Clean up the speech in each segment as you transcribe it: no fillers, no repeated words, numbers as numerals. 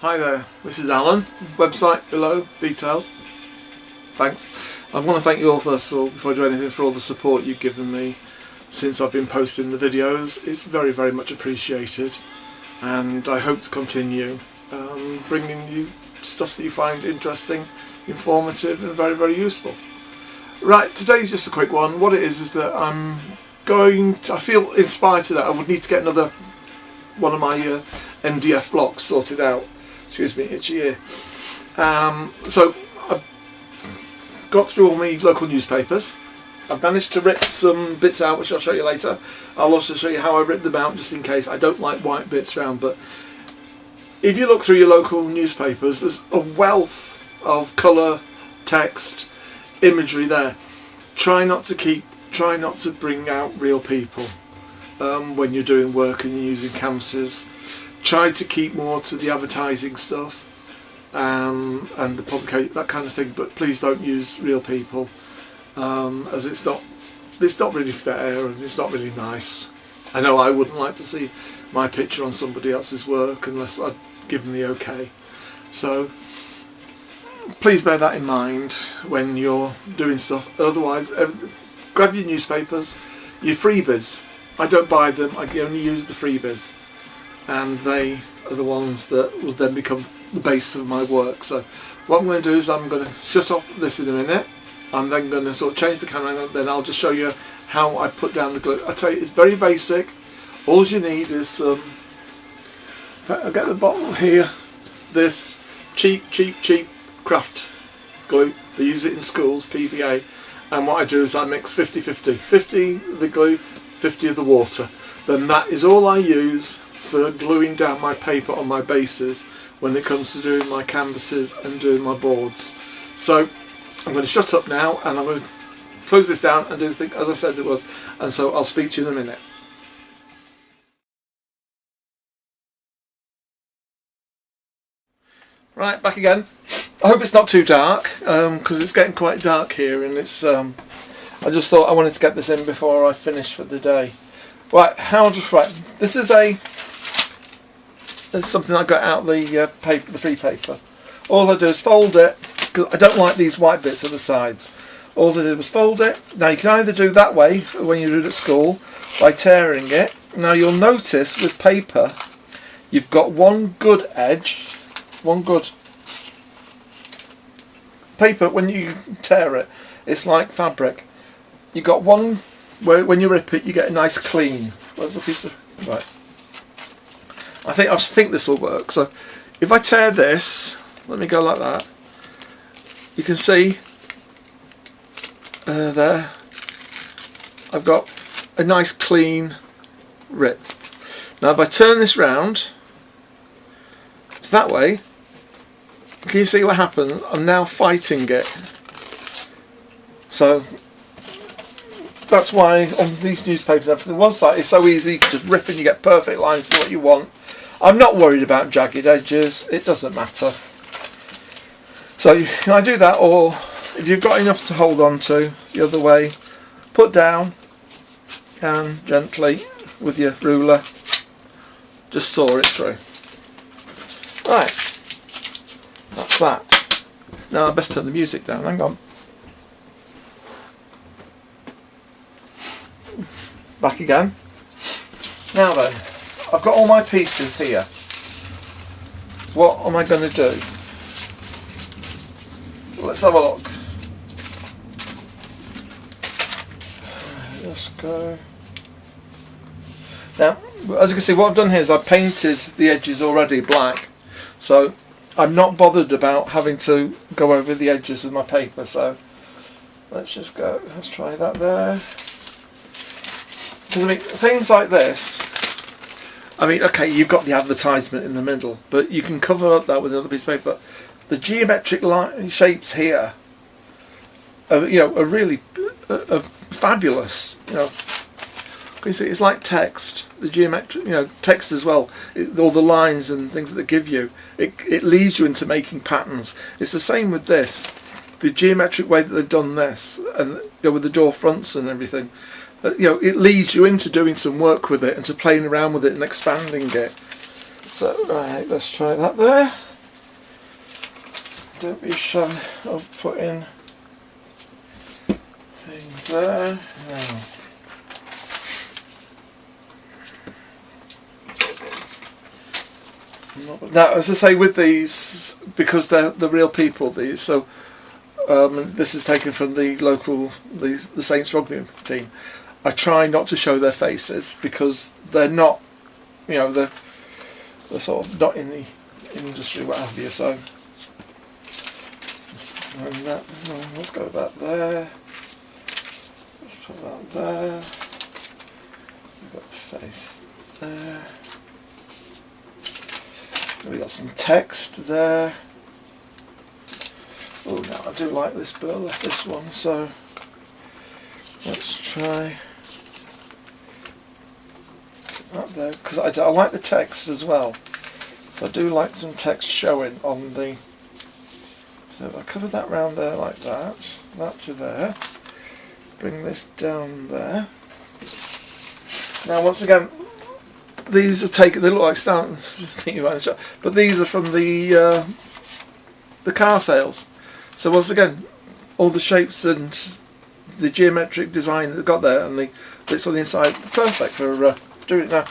Hi there, this is Alan. Website below, details. Thanks. I want to thank you all first of all, before I do anything, for all the support you've given me since I've been posting the videos. It's very, very much appreciated, and I hope to continue bringing you stuff that you find interesting, informative and very, very useful. Right, today's just a quick one. What it is that I feel inspired today. I would need to get another one of my MDF blocks sorted out. Excuse me, itchy ear. So I've got through all my local newspapers. I've managed to rip some bits out, which I'll show you later. I'll also show you how I ripped them out, just in case. I don't like white bits around, but if you look through your local newspapers, there's a wealth of colour, text, imagery there. Try not to bring out real people when you're doing work and you're using canvases. Try to keep more to the advertising stuff and the publication, that kind of thing, but please don't use real people, as it's not really fair and it's not really nice. I know I wouldn't like to see my picture on somebody else's work unless I'd given the okay. So please bear that in mind when you're doing stuff. Otherwise, grab your newspapers, your freebies. I don't buy them, I only use the freebies, and they are the ones that will then become the base of my work. So what I'm going to do is I'm going to shut off this in a minute. I'm then going to sort of change the camera, and then I'll just show you how I put down the glue. I tell you, it's very basic. All you need is I'll get the bottle here, this cheap craft glue. They use it in schools, PVA, and what I do is I mix 50-50. 50 the glue, 50 of the water. Then that is all I use for gluing down my paper on my bases when it comes to doing my canvases and doing my boards. So I'm going to shut up now, and I'm going to close this down and do the thing as I said it was, and so I'll speak to you in a minute. Right, back again. I hope it's not too dark, because it's getting quite dark here, and it's I just thought I wanted to get this in before I finish for the day. Right, this is something I got out the paper, the free paper. All I do is fold it, because I don't like these white bits at the sides. All I did was fold it. Now you can either do that way when you do it at school by tearing it. Now you'll notice with paper you've got one good edge, one good paper. When you tear it, it's like fabric. You got one where when you rip it you get a nice clean. Where's the piece of right? I think this will work. So if I tear this, let me go like that. You can see there I've got a nice clean rip. Now if I turn this round, it's that way. Can you see what happens? I'm now fighting it. So that's why on these newspapers and everything, one side it's so easy, you can just rip and you get perfect lines to what you want. I'm not worried about jagged edges, it doesn't matter. So can I do that, or if you've got enough to hold on to, the other way, put down and gently with your ruler just saw it through. Right, that's that. Now I best turn the music down, hang on. Back again. Now then, I've got all my pieces here. What am I going to do? Let's have a look. Let's go. Now, as you can see, what I've done here is I've painted the edges already black, so I'm not bothered about having to go over the edges with my paper. So let's just go. Let's try that there. Because I mean, things like this, I mean, okay, you've got the advertisement in the middle, but you can cover up that with another piece of paper. But the geometric shapes here are, are really fabulous. Can you see? It's like text. The geometric, text as well. All the lines and things that they give you, it leads you into making patterns. It's the same with this. The geometric way that they've done this, and with the door fronts and everything. It leads you into doing some work with it and to playing around with it and expanding it. So right, let's try that there. don't be shy of putting things there. Now, as I say, with these, because they're the real people, these, so this is taken from the local, the Saints rugby team. I try not to show their faces because they're not, you know, they're sort of not in the industry, what have you. So, and that, let's go with that there. Let's put that there. We've got the face there. We got some text there. Oh, now I do like this, but I left this one, so let's try that there, because I like the text as well. So I do like some text showing on the. So if I cover that round there like that, that to there, bring this down there. Now, once again, these are taken. They look like stamps, but these are from the car sales. So once again, all the shapes and the geometric design that got there and the bits on the inside, perfect for doing it. Now,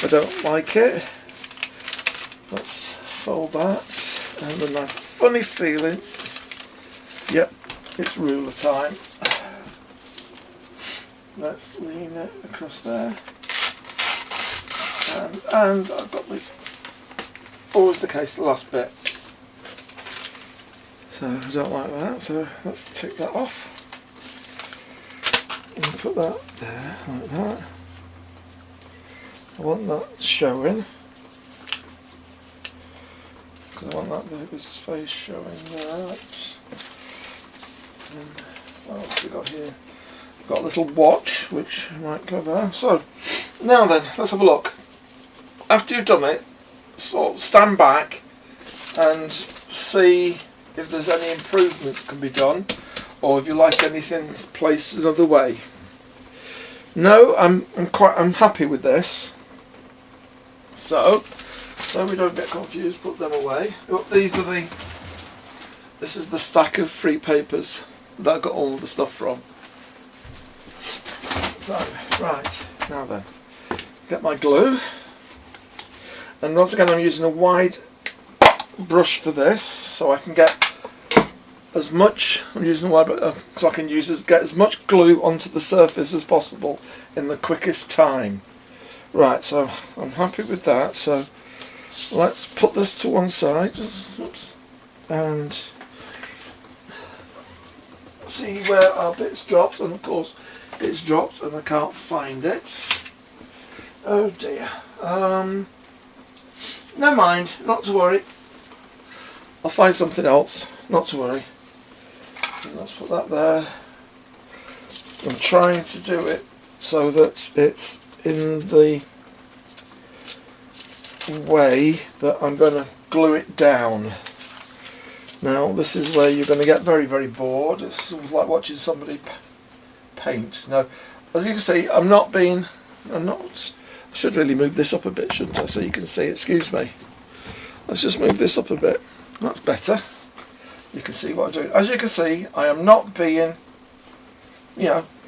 I don't like it. Let's fold that, and then that funny feeling. Yep, it's ruler time. Let's lean it across there. And I've got the, always the case, the last bit. So I don't like that, so let's take that off. And put that there, like that. I want that showing. Because I want that bit of his face showing there. And what else have we got here? We've got a little watch, which might go there. So, now then, let's have a look. After you've done it, sort of stand back and see if there's any improvements can be done, or if you like anything placed another way. No, I'm happy with this. So we don't get confused, put them away. Look, this is the stack of free papers that I got all the stuff from. So, right, now then, get my glue. And once again, I'm using a wide brush for this, so I can get as much. I'm using a wide brush so I can get as much glue onto the surface as possible in the quickest time. Right, so I'm happy with that. So let's put this to one side, and see where our bit's dropped. And of course, it's dropped, and I can't find it. Oh dear. Never mind, not to worry. I'll find something else, not to worry. And let's put that there. I'm trying to do it so that it's in the way that I'm going to glue it down. Now, this is where you're going to get very, very bored. It's sort of like watching somebody paint. Now, as you can see, I should really move this up a bit, shouldn't I, so you can see. Excuse me. Let's just move this up a bit. That's better. You can see what I'm doing. As you can see, I am not being,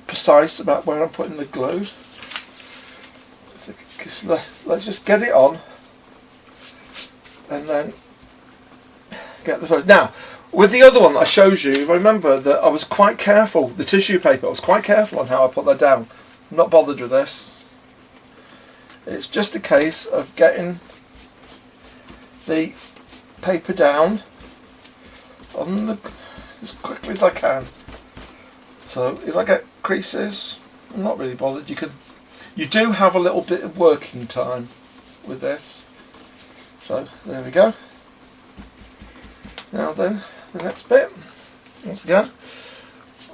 precise about where I'm putting the glue. Let's just get it on, and then get the first. Now, with the other one that I showed you, remember that I was quite careful. The tissue paper, I was quite careful on how I put that down. I'm not bothered with this. It's just a case of getting the paper down on as quickly as I can. So if I get creases, I'm not really bothered. You do have a little bit of working time with this. So there we go. Now then, the next bit. Once again,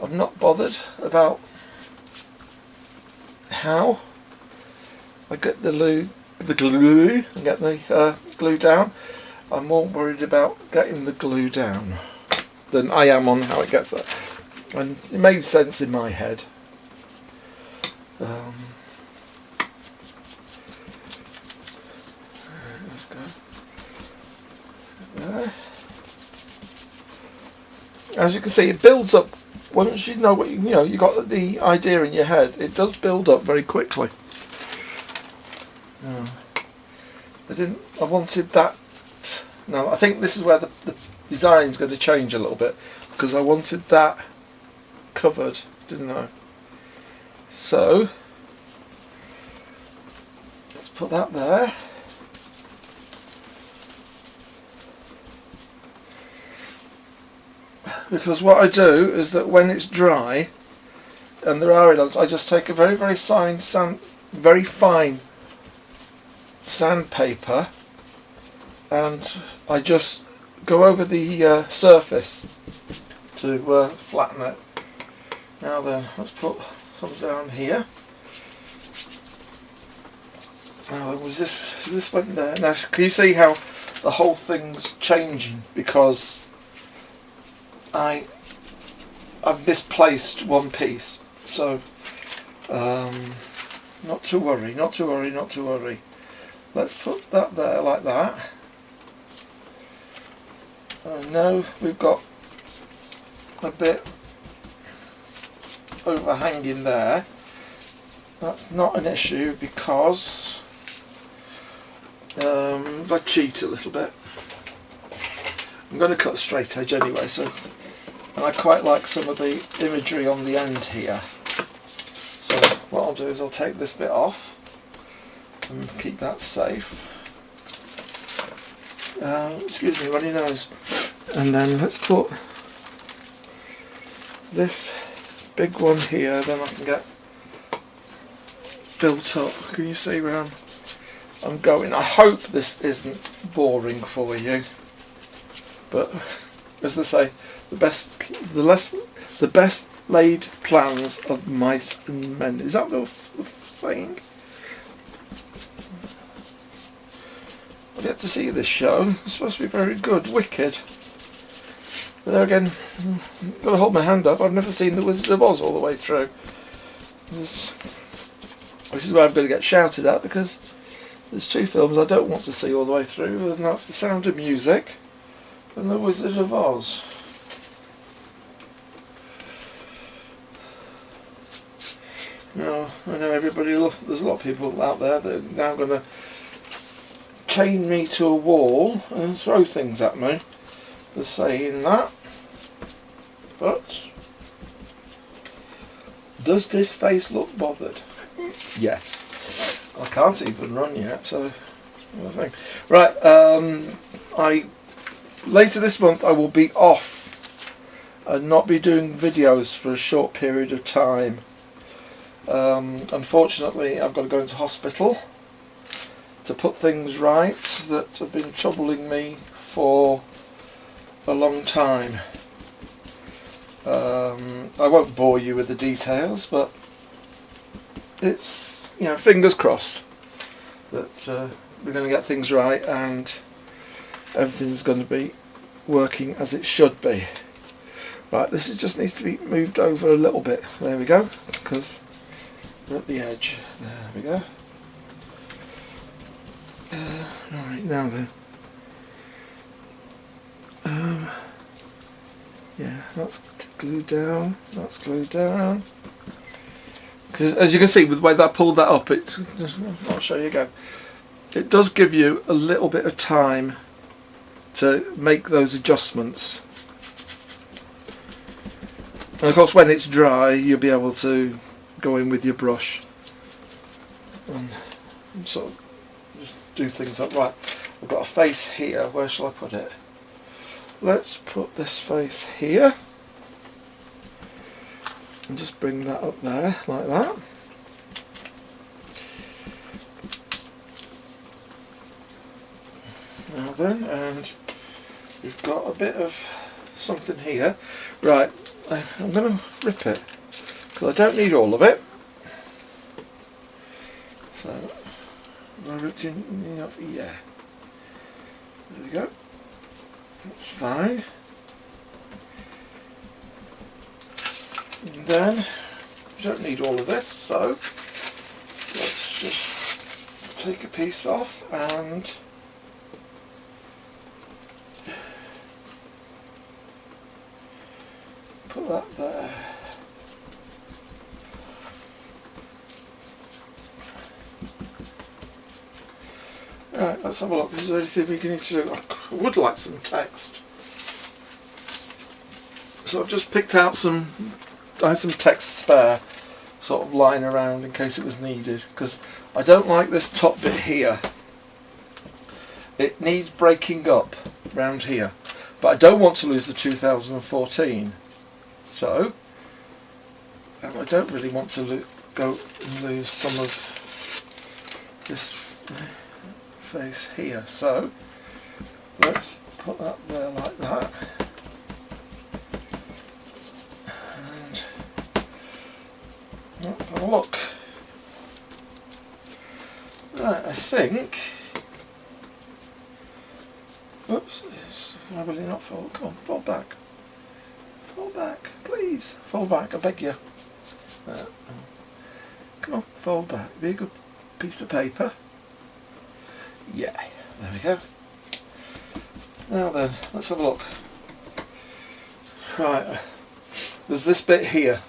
I'm not bothered about how I get the glue and get the glue down. I'm more worried about getting the glue down than I am on how it gets there. And it made sense in my head. Let's go there. as you can see, it builds up. Once you know what you know, you got the idea in your head. It does build up very quickly. I wanted that. No, I think this is where the design's going to change a little bit, because I wanted that covered, didn't I? So let's put that there. Because what I do is that when it's dry and there are elements, I just take a very fine sandpaper and I just go over the surface to flatten it. Now then, let's put some down here. Now this went there. Now can you see how the whole thing's changing because I've misplaced one piece, so not to worry. Let's put that there like that. I know we've got a bit overhanging there. That's not an issue because I cheat a little bit. I'm going to cut a straight edge anyway, so. And I quite like some of the imagery on the end here. So what I'll do is I'll take this bit off and keep that safe. Excuse me, runny nose. And then let's put this big one here, then I can get built up. Can you see where I'm going? I hope this isn't boring for you. But as they say, the best laid plans of mice and men. Is that the saying? I've yet to see this show. It's supposed to be very good, wicked. But there again, got to hold my hand up. I've never seen The Wizard of Oz all the way through. This is where I'm going to get shouted at because there's two films I don't want to see all the way through, and that's The Sound of Music and The Wizard of Oz. Now, I know there's a lot of people out there that are now going to chain me to a wall and throw things at me for saying that. But does this face look bothered? Yes. I can't even run yet, so right. Later this month I will be off and not be doing videos for a short period of time. Unfortunately, I've got to go into hospital to put things right that have been troubling me for a long time. I won't bore you with the details, but it's, you know, fingers crossed that we're going to get things right and everything's going to be working as it should be. Right, this just needs to be moved over a little bit. There we go, because we're at the edge. There we go. Right, now then. Yeah, that's glued down. That's glued down. Because as you can see, with the way that I pulled that up, I'll show you again. It does give you a little bit of time to make those adjustments. And of course, when it's dry, you'll be able to go in with your brush and sort of just do things up. Right, I've got a face here. Where shall I put it? Let's put this face here and just bring that up there like that. Now then, and we've got a bit of something here. Right, I'm going to rip it because I don't need all of it. So, I ripped in enough, yeah. There we go. That's fine. And then, we don't need all of this, so let's just take a piece off and put that there. Right, let's have a look. Is there anything we can need to do? I would like some text. So I've just picked out I had some text spare, sort of lying around in case it was needed, because I don't like this top bit here. It needs breaking up round here, but I don't want to lose the 2014. So, and I don't really want to go and lose some of this face here. So, let's put that there like that. And let's have a look. Right, I think. Oops, it's really not fold. Come on, fold back. Fold back, please. Fold back, I beg you. Come on, fold back. Be a good piece of paper. Yeah, there we go. Now then, let's have a look. Right, there's this bit here.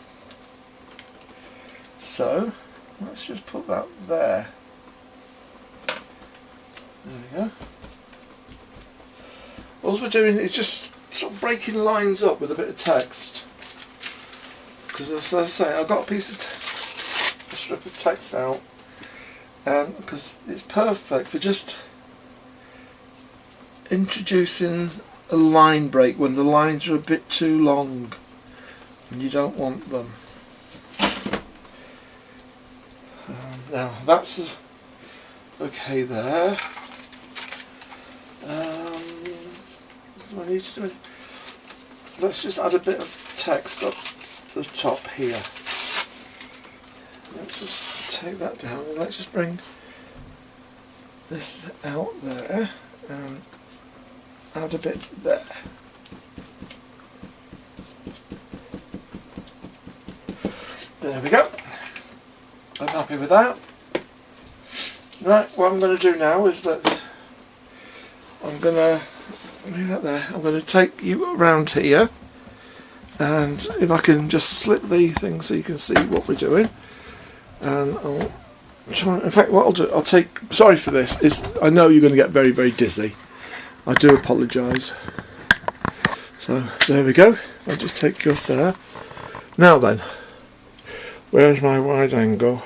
So, let's just put that there. There we go. All we're doing is just sort of breaking lines up with a bit of text. Because as I say, I've got a strip of text out, because it's perfect for just introducing a line break when the lines are a bit too long and you don't want them. Now that's okay there. What do I need to do? Let's just add a bit of text up the top here. Let's just take that down and let's just bring this out there and add a bit there. There we go. I'm happy with that. Right, what I'm going to do now is that I'm going to leave that there. I'm going to take you around here, and if I can just slip the thing so you can see what we're doing, and I'll try. In fact, what I'll do, I'll take. Sorry for this. I know you're going to get very, very dizzy. I do apologise. So there we go. I'll just take you up there. Now then, where's my wide angle?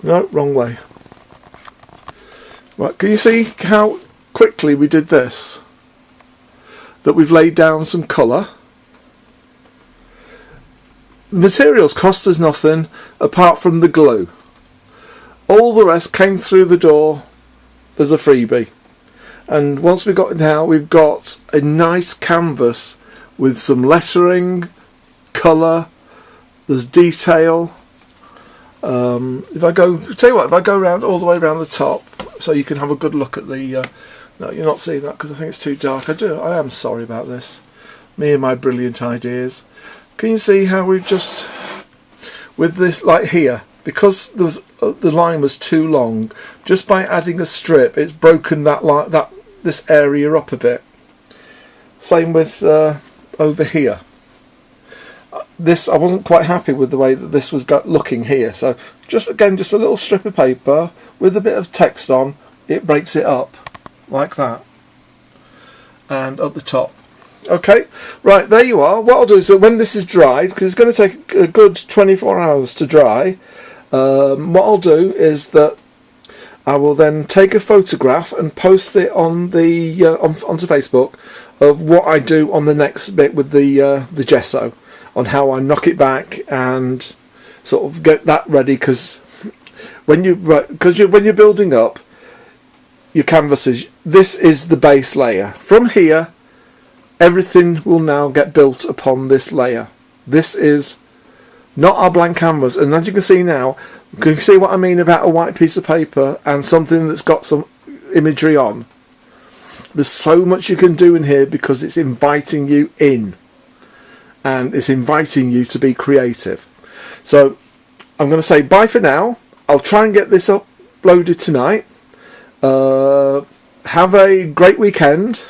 No, wrong way. Right, can you see how quickly we did this? That we've laid down some colour. The materials cost us nothing apart from the glue. All the rest came through the door as a freebie. And once we got it now, we've got a nice canvas with some lettering, colour, there's detail. If I go around all the way around the top, so you can have a good look at the. No, you're not seeing that because I think it's too dark. I am sorry about this. Me and my brilliant ideas. Can you see how we've just with this, like here, because the line was too long. Just by adding a strip, it's broken this area up a bit. Same with over here. I wasn't quite happy with the way that this was looking here, so just a little strip of paper with a bit of text on, it breaks it up like that, and up the top. Okay, right, there you are. What I'll do is that when this is dried, because it's going to take a good 24 hours to dry, what I'll do is that I will then take a photograph and post it on the onto Facebook of what I do on the next bit with the gesso, on how I knock it back and sort of get that ready, because when you're building up your canvases, this is the base layer. From here, everything will now get built upon this layer. This is not our blank canvas, and as you can see now, can you see what I mean about a white piece of paper and something that's got some imagery on? There's so much you can do in here because it's inviting you in. And it's inviting you to be creative. So I'm going to say bye for now. I'll try and get this uploaded tonight. Have a great weekend,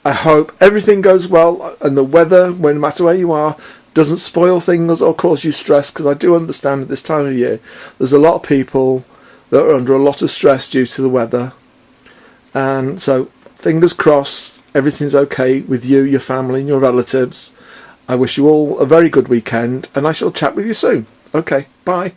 I hope everything goes well and the weather, no matter where you are, doesn't spoil things or cause you stress, because I do understand at this time of year there's a lot of people that are under a lot of stress due to the weather. And so fingers crossed everything's okay with you, your family and your relatives. I wish you all a very good weekend, and I shall chat with you soon. Okay, bye.